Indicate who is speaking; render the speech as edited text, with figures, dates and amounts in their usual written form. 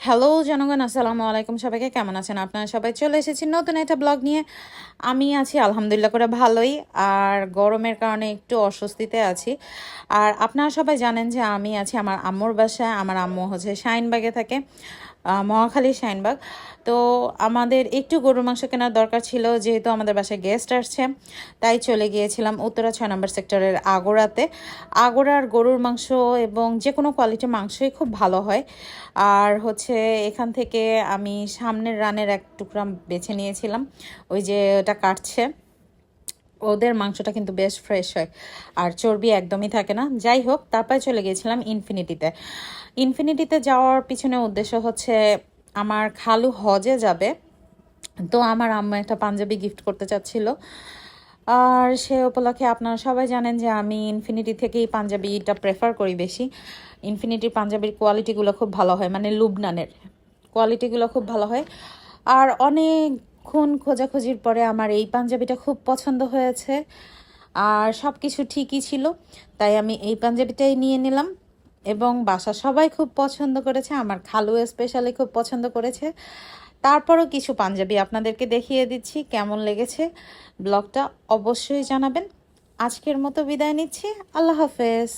Speaker 1: Hello জনগণ, আসসালামু আলাইকুম। সবাইকে কেমন আছেন আপনারা? সবাই চলে এসেছি নতুন একটা ব্লগ নিয়ে। আমি আছি আলহামদুলিল্লাহ করে ভালোই, আর গরমের কারণে একটু অস্বস্তিতে আছি। আর আপনারা সবাই জানেন যে আমি আছি আমার আম্মুর বাসায়। আমার আম্মু হচ্ছে শাহিনবাগে থাকে, মহাখালী শাহিনবাগ। তো আমাদের একটু গরুর মাংস কেনার দরকার ছিল, যেহেতু আমাদের বাসায় গেস্ট আসছে। তাই চলে গিয়েছিলাম উত্তরা 6 নম্বর সেক্টরের আগোড়াতে। আগোড়ার গরুর মাংস এবং যে কোনো কোয়ালিটির মাংসই খুব ভালো হয়। আর হচ্ছে এখান থেকে আমি সামনের রানের এক টুকরা বেছে নিয়েছিলাম, ওই যে ওটা কাটছে। ওদের মাংসটা কিন্তু বেশ ফ্রেশ হয় আর চর্বি একদমই থাকে না। যাই হোক, তারপরে চলে গিয়েছিলাম ইনফিনিটিতে। ইনফিনিটিতে যাওয়ার পিছনে উদ্দেশ্য হচ্ছে আমার খালু হজে যাবে। তো আমার আম্মা একটা পাঞ্জাবি গিফট করতে চাচ্ছিল, আর সে উপলক্ষে আপনারা সবাই জানেন যে আমি ইনফিনিটি থেকেই পাঞ্জাবিটা প্রেফার করি বেশি। ইনফিনিটির পাঞ্জাবির কোয়ালিটিগুলো খুব ভালো হয়, মানে লুবনানের কোয়ালিটিগুলো খুব ভালো হয়। আর অনেকক্ষণ খোঁজাখুঁজির পরে আমার এই পাঞ্জাবিটা খুব পছন্দ হয়েছে, আর সব কিছু ঠিকই ছিল। তাই আমি এই পাঞ্জাবিটাই নিয়ে নিলাম, এবং বাসা সবাই খুব পছন্দ করেছে, আমার খালু স্পেশালি খুব পছন্দ করেছে। তারপরও কিছু পাঞ্জাবি আপনাদেরকে দেখিয়ে দিচ্ছি, কেমন লেগেছে ব্লগটা অবশ্যই জানাবেন। আজকের মতো বিদায় নিচ্ছি, আল্লাহ হাফেজ।